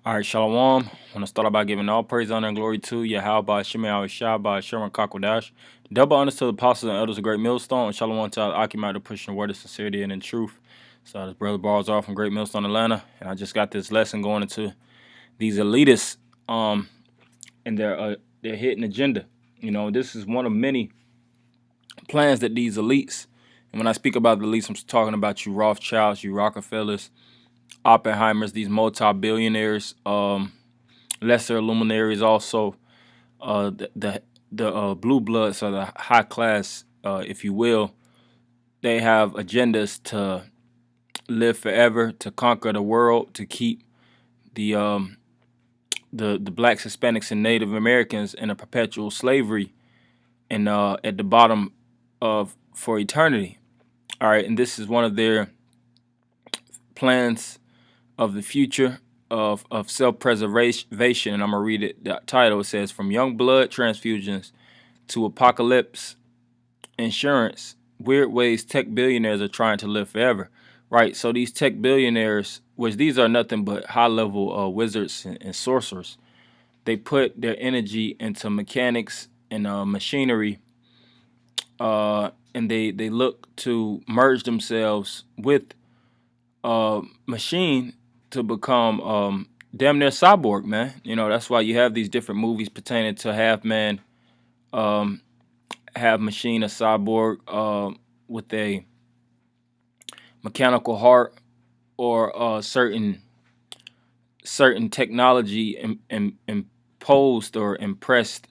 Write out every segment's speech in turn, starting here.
All right, Shalom. I want to start out by giving all praise, honor, and glory to Yahweh, Shemai, Shai, Sherman, Kakwadash. Double honors to the apostles and elders of Great Millstone, and Shalom to our Akim to pushing word of sincerity and in truth. So this brother Bars off from Great Millstone, Atlanta, and I just got this lesson going into these elitists, and their hidden agenda. This is one of many plans that these elites. And when I speak about the elites, I'm talking about you Rothschilds, you Rockefellers, Oppenheimers, these multi-billionaires, lesser luminaries, also the blue bloods or the high class, if you will. They have agendas to live forever, to conquer the world, to keep the the blacks, Hispanics, and Native Americans in a perpetual slavery and at the bottom of for eternity. All right, and this is one of their plans of the future of self-preservation. And I'm gonna read it. The title, it says, "From young blood transfusions to apocalypse insurance, weird ways tech billionaires are trying to live forever." Right. So these tech billionaires, which these are nothing but high-level wizards and sorcerers, they put their energy into mechanics and machinery, and they look to merge themselves with machine to become damn near cyborg, man. That's why you have these different movies pertaining to half man, half machine, a cyborg with a mechanical heart, or certain technology imposed or impressed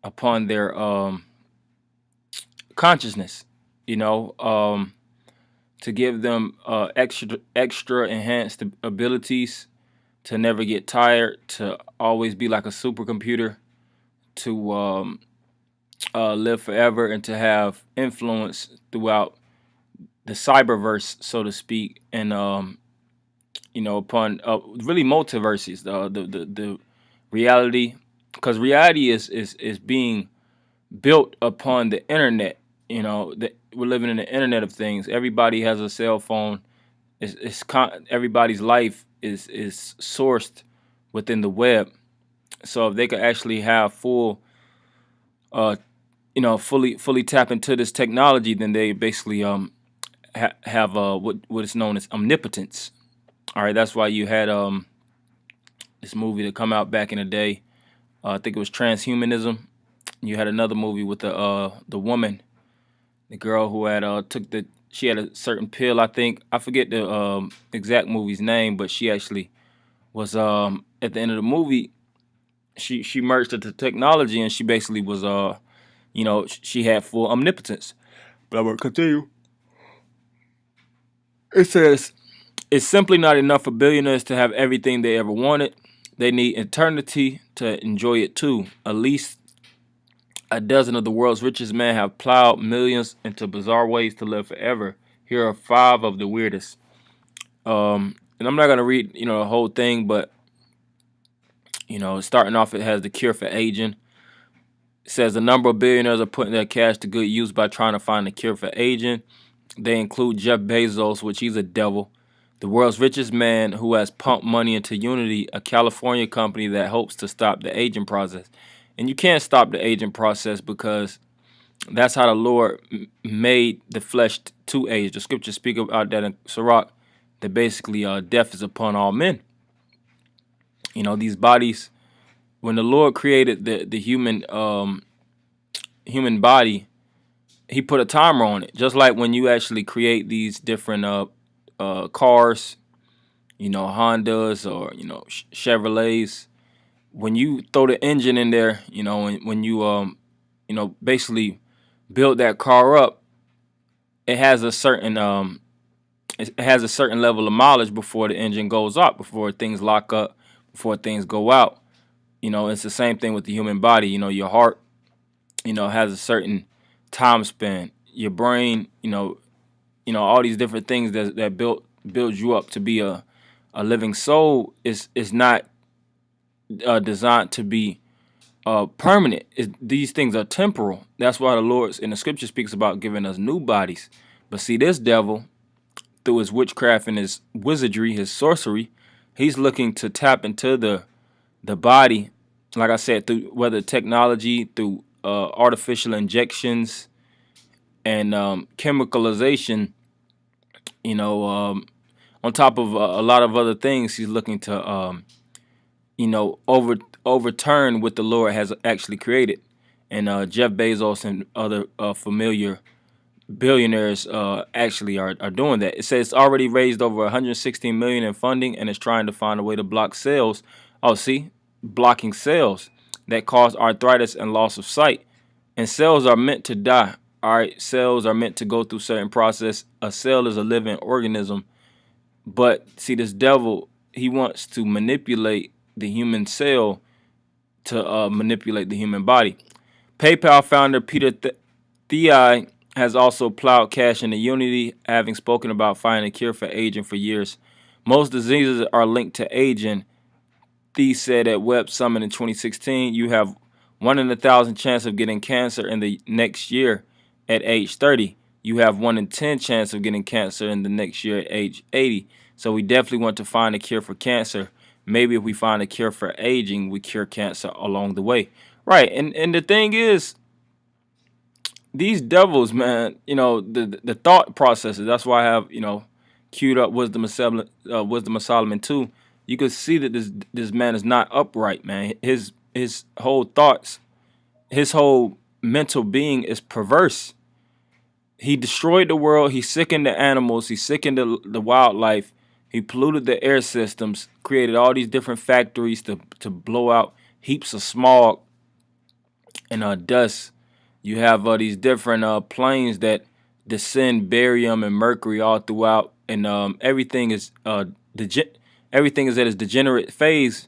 upon their consciousness. You know, to give them extra enhanced abilities, to never get tired, to always be like a supercomputer, to live forever, and to have influence throughout the cyberverse, so to speak, and upon really multiverses, the reality, because reality is being built upon the internet. We're living in the internet of things. Everybody has a cell phone. Everybody's life is sourced within the web. So if they could actually have fully tap into this technology, then they basically have what is known as omnipotence. All right, that's why you had this movie that come out back in the day. I think it was Transhumanism. You had another movie with the woman, the girl who had she had a certain pill. I forget the exact movie's name, but she actually was at the end of the movie. She merged into technology, and she basically was she had full omnipotence. But I'm gonna continue. It says, "It's simply not enough for billionaires to have everything they ever wanted. They need eternity to enjoy it too. At least a dozen of the world's richest men have plowed millions into bizarre ways to live forever. Here are 5 of the weirdest." And I'm not gonna read the whole thing, but starting off, it has the cure for aging. It says a number of billionaires are putting their cash to good use by trying to find a cure for aging. They include Jeff Bezos, which he's a devil, the world's richest man, who has pumped money into Unity, a California company that hopes to stop the aging process. And you can't stop the aging process, because that's how the Lord made the flesh to age. The scriptures speak about that in Sirach, that basically death is upon all men. These bodies, when the Lord created the human body, he put a timer on it. Just like when you actually create these different cars, Hondas, or Chevrolets, when you throw the engine in there, when you basically build that car up, it has a certain level of mileage before the engine goes up, before things lock up, before things go out. It's the same thing with the human body. Your heart, has a certain time span. Your brain, all these different things that build you up to be a living soul is not designed to be permanent. These things are temporal. That's why the Lord in the scripture speaks about giving us new bodies. But see, this devil, through his witchcraft and his wizardry, his sorcery, He's looking to tap into the body, like I said, through whether technology, through artificial injections and chemicalization. You know, on top of a lot of other things, he's looking to overturn what the Lord has actually created. And Jeff Bezos and other familiar billionaires actually are doing that. It says it's already raised over 116 million in funding and is trying to find a way to block cells. Oh, see, blocking cells that cause arthritis and loss of sight. And cells are meant to die. All right, cells are meant to go through certain process. A cell is a living organism, but see, this devil, he wants to manipulate the human cell to manipulate the human body. PayPal founder Peter Thiel has also plowed cash into Unity, having spoken about finding a cure for aging for years. Most diseases are linked to aging. Thiel said at Web Summit in 2016, you have 1 in 1,000 chance of getting cancer in the next year at age 30. You have 1 in 10 chance of getting cancer in the next year at age 80. So we definitely want to find a cure for cancer. Maybe if we find a cure for aging, we cure cancer along the way. Right. And the thing is, these devils, man, the thought processes. That's why I have, queued up Wisdom of Solomon 2. You could see that this man is not upright, man. His whole thoughts, his whole mental being is perverse. He destroyed the world. He sickened the animals. He sickened the wildlife. He polluted the air systems, created all these different factories to blow out heaps of smog and dust. You have these different planes that descend barium and mercury all throughout, and everything is everything is at its degenerate phase.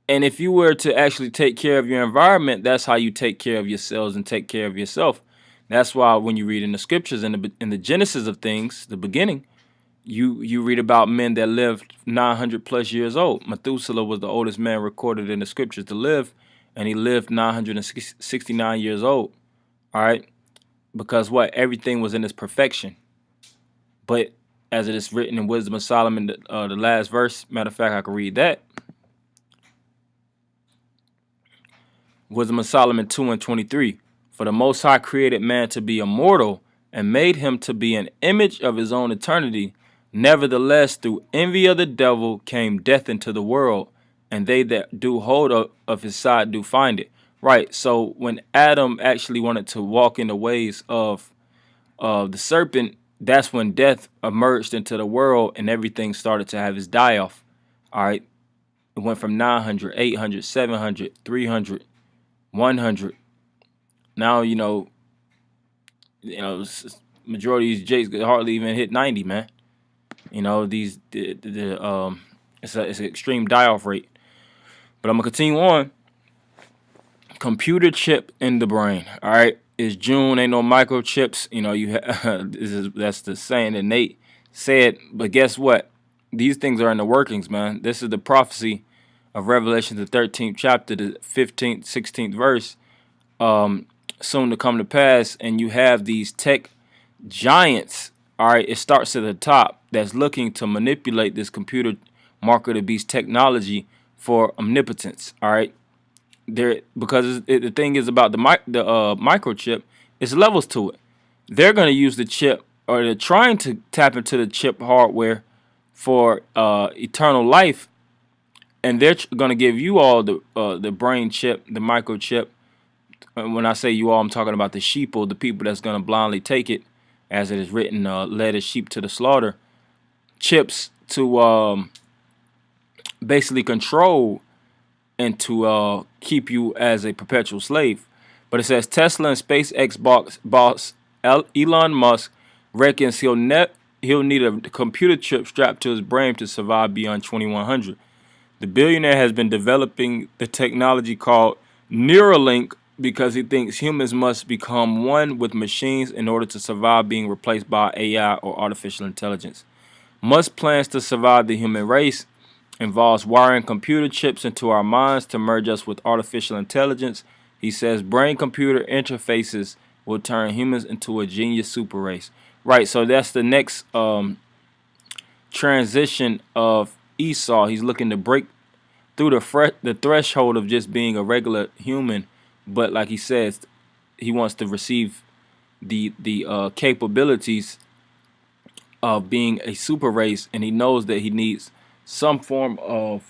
And if you were to actually take care of your environment, that's how you take care of yourselves and take care of yourself. That's why when you read in the scriptures, in the genesis of things, the beginning, you read about men that lived 900 plus years old. Methuselah was the oldest man recorded in the scriptures to live, and he lived 969 years old. All right, because what, everything was in its perfection. But as it is written in Wisdom of Solomon, the last verse, matter of fact, I can read that. Wisdom of Solomon 2:23. For the Most High created man to be immortal and made him to be an image of his own eternity. Nevertheless, through envy of the devil came death into the world, and they that do hold of his side do find it. Right. So when Adam actually wanted to walk in the ways of the serpent, that's when death emerged into the world and everything started to have its die off. All right. It went from 900, 800, 700, 300, 100. Now, majority of these jakes could hardly even hit 90, man. It's an extreme die-off rate. But I'm gonna continue on. Computer chip in the brain. All right, it's June. Ain't no microchips. That's the saying that Nate said. But guess what? These things are in the workings, man. This is the prophecy of Revelation, the 13th chapter, the 15th, 16th verse. Soon to come to pass, and you have these tech giants. All right, it starts at the top, that's looking to manipulate this computer market of beast technology for omnipotence. All right, because the thing is about the microchip, it's levels to it. They're going to use the chip, or they're trying to tap into the chip hardware for eternal life, and they're going to give you all the brain chip, the microchip. When I say you all, I'm talking about the sheeple, the people that's going to blindly take it, as it is written, led his sheep to the slaughter. Chips to basically control and to keep you as a perpetual slave. But it says Tesla and SpaceX boss Elon Musk reckons he'll need a computer chip strapped to his brain to survive beyond 2100. The billionaire has been developing the technology called Neuralink because he thinks humans must become one with machines in order to survive being replaced by AI or artificial intelligence. Musk's plans to survive the human race involves wiring computer chips into our minds to merge us with artificial intelligence. He says brain-computer interfaces will turn humans into a genius super race. Right, so that's the next transition of Esau. He's looking to break through the threshold of just being a regular human, but like he says, he wants to receive the capabilities of being a super race, and he knows that he needs some form of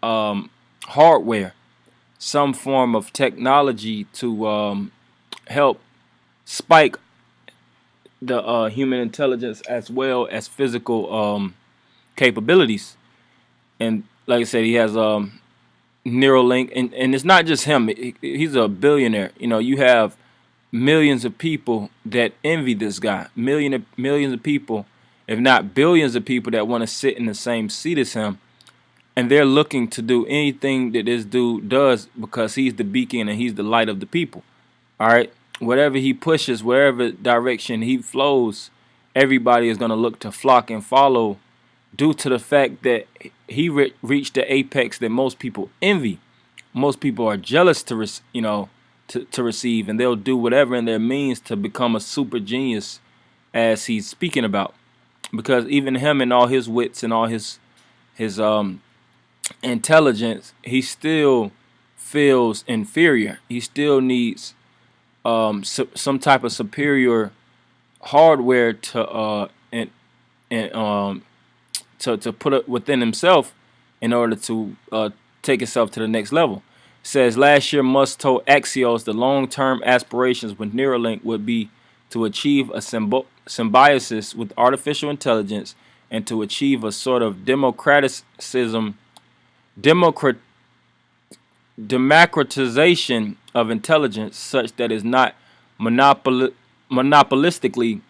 um, hardware, some form of technology to help spike the human intelligence as well as physical capabilities. And like I said, he has Neuralink, and it's not just him. He's a billionaire. You know, you have millions of people that envy this guy. Millions of people, if not billions of people, that want to sit in the same seat as him, and they're looking to do anything that this dude does because he's the beacon and he's the light of the people. All right, whatever he pushes, wherever direction he flows, everybody is going to look to flock and follow due to the fact that he reached the apex that most people envy. Most people are jealous to receive, and they'll do whatever in their means to become a super genius, as he's speaking about. Because even him and all his wits and all his intelligence, he still feels inferior. He still needs some type of superior hardware to put it within himself in order to take himself to the next level. It says last year Musk told Axios the long-term aspirations with Neuralink would be to achieve a symbiosis with artificial intelligence and to achieve a sort of democrat, democratization of intelligence such that is not monopolistically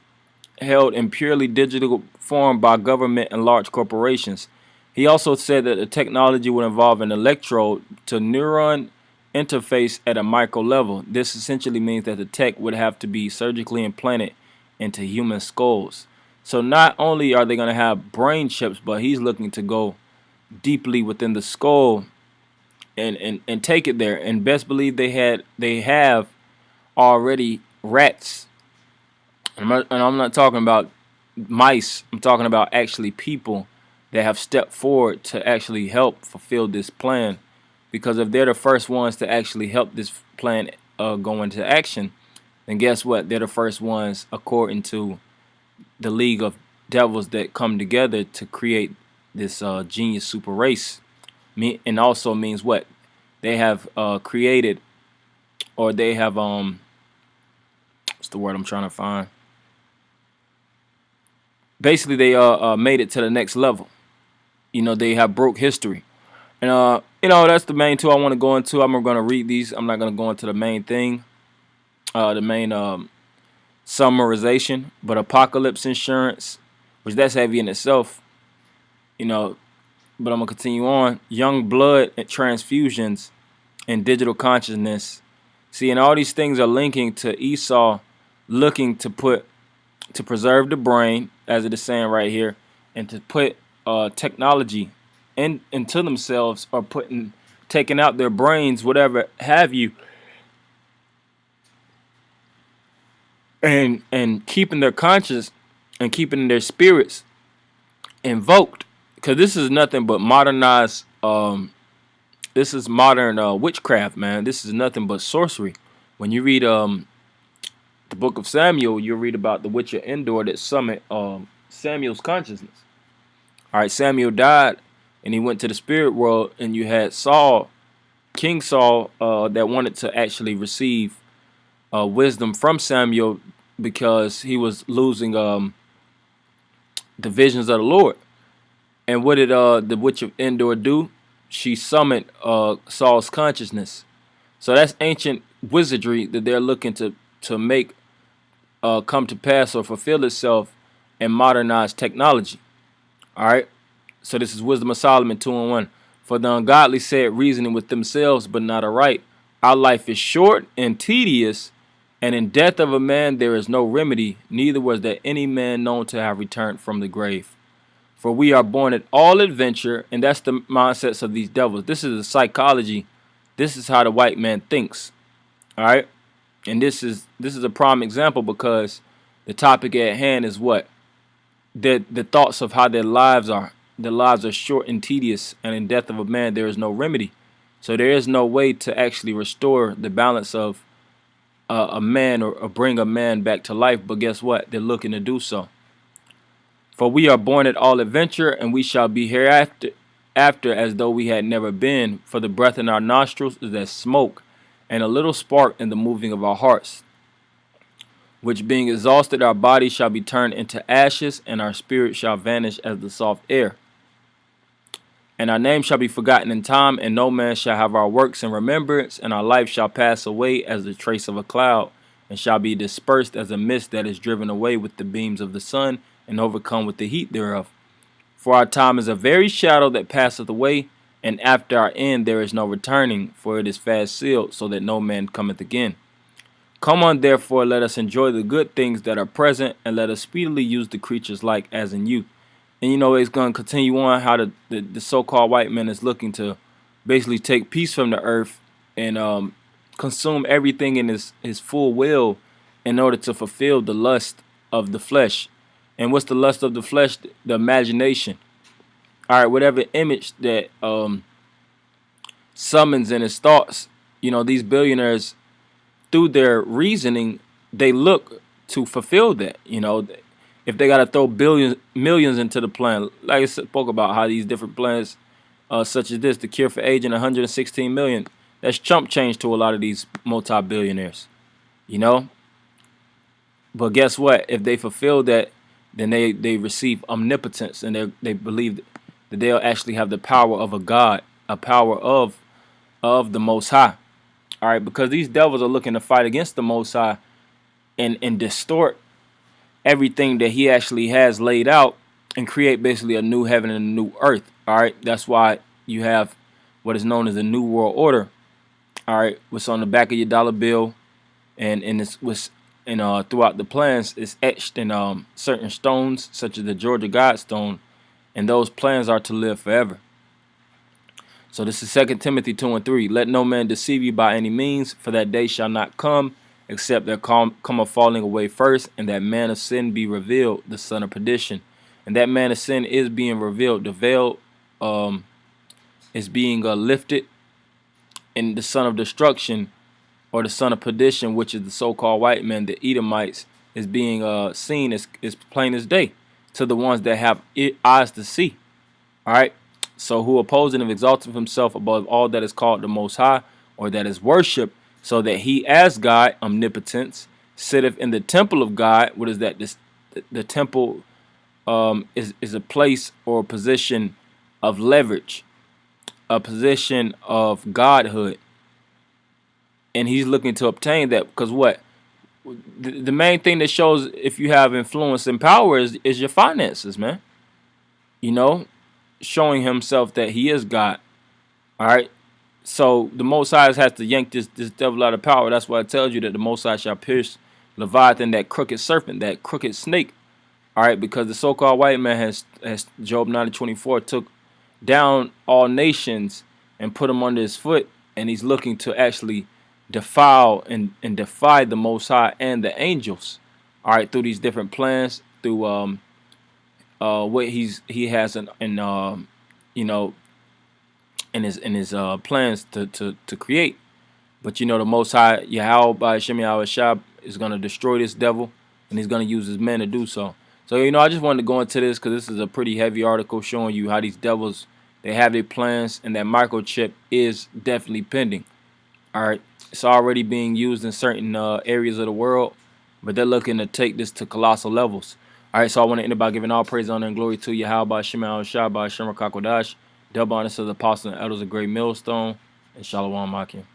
held in purely digital form by government and large corporations. He also said that the technology would involve an electrode to neuron interface at a micro level. This essentially means that the tech would have to be surgically implanted into human skulls. So not only are they going to have brain chips, but he's looking to go deeply within the skull and take it there. And best believe they have already rats. And I'm not talking about mice. I'm talking about actually people that have stepped forward to actually help fulfill this plan. Because if they're the first ones to actually help this plan go into action, then guess what? They're the first ones, according to the League of Devils, that come together to create this genius super race. And also means what? They have created, or they have what's the word I'm trying to find? Basically, they made it to the next level. You know, they have broke history. And that's the main two I want to go into. I'm going to read these. I'm not going to go into the main thing, the main summarization. But apocalypse insurance, which that's heavy in itself, you know. But I'm going to continue on. Young blood transfusions and digital consciousness. See, and all these things are linking to Esau looking to preserve the brain, as it is saying right here, and to put technology into themselves, or taking out their brains, whatever have you, and keeping their conscience and keeping their spirits invoked, because this is nothing but modernized. This is modern witchcraft, man. This is nothing but sorcery. When you read the book of Samuel, you'll read about the witch of Endor that summoned Samuel's consciousness. All right, Samuel died, and he went to the spirit world, and you had Saul, King Saul, that wanted to actually receive wisdom from Samuel because he was losing the visions of the Lord. And what did the witch of Endor do? She summoned Saul's consciousness. So that's ancient wizardry that they're looking to make come to pass or fulfill itself in modernized technology. All right. So this is Wisdom of Solomon 2:1. For the ungodly said, reasoning with themselves, but not aright. Our life is short and tedious, and in death of a man there is no remedy, neither was there any man known to have returned from the grave. For we are born at all adventure, and that's the mindsets of these devils. This is the psychology. This is how the white man thinks. All right. And this is a prime example, because the topic at hand is what? The thoughts of how their lives are. the lives are short and tedious, and in death of a man there is no remedy. So there is no way to actually restore the balance of a man, or bring a man back to life. But guess what? They're looking to do so. For we are born at all adventure, and we shall be hereafter after as though we had never been. For the breath in our nostrils is as smoke, and a little spark in the moving of our hearts, which being exhausted, our bodies shall be turned into ashes, and our spirit shall vanish as the soft air. And our name shall be forgotten in time, and no man shall have our works in remembrance, and our life shall pass away as the trace of a cloud, and shall be dispersed as a mist that is driven away with the beams of the sun, and overcome with the heat thereof. For our time is a very shadow that passeth away, and after our end there is no returning, for it is fast sealed, so that no man cometh again. Come on, therefore, let us enjoy the good things that are present, and let us speedily use the creatures like as in youth. And it's going to continue on how the so-called white man is looking to basically take peace from the earth, and consume everything in his full will, in order to fulfill the lust of the flesh. And what's the lust of the flesh? The imagination. All right, whatever image that summons in his thoughts. These billionaires, through their reasoning, they look to fulfill that. If they got to throw millions into the plan, like I spoke about how these different plans, such as this, the cure for aging, 116 million, that's chump change to a lot of these multi-billionaires. But guess what? If they fulfill that, then they receive omnipotence, and they believe that they'll actually have the power of a God, a power of the Most High. All right, because these devils are looking to fight against the Most High, and distort everything that He actually has laid out, and create basically a new heaven and a new earth. All right, that's why you have what is known as the New World Order. All right, what's on the back of your dollar bill, and it's what's throughout the plans is etched in certain stones, such as the Georgia Guidestone, and those plans are to live forever. So this is 2 Timothy 2:3. Let no man deceive you by any means, for that day shall not come, except there come a falling away first, and that man of sin be revealed, the son of perdition. And that man of sin is being revealed. The veil is being lifted, and the son of destruction, or the son of perdition, which is the so-called white man, the Edomites, is being seen as plain as day to the ones that have eyes to see. All right. So who opposing and exalting himself above all that is called the Most High, or that is worship, so that he as God, omnipotence, sitteth in the temple of God. What is that? The temple is a place or a position of leverage, a position of godhood. And he's looking to obtain that, because what? The main thing that shows if you have influence and power is your finances, man. Showing himself that he is God. All right. So the Most High has to yank this devil out of power. That's why it tells you that the Most High shall pierce Leviathan, that crooked serpent, that crooked snake. All right, because the so-called white man has Job 9:24 took down all nations and put them under his foot, and he's looking to actually defile and defy the Most High and the angels. All right, through these different plans, through what he has in his plans to create. But the Most High Yahweh by Shem Yahweh Shab is going to destroy this devil, and he's going to use his men to do so. So I just wanted to go into this because this is a pretty heavy article showing you how these devils, they have their plans, and that microchip is definitely pending. All right, it's already being used in certain areas of the world, but they're looking to take this to colossal levels. All right, so I want to end by giving all praise, honor, and glory to Yahweh by Shem Yahweh Shab by Shem Rakakwadash. Double honor to the apostles and elders of Great Millstone, and Shalom Akim.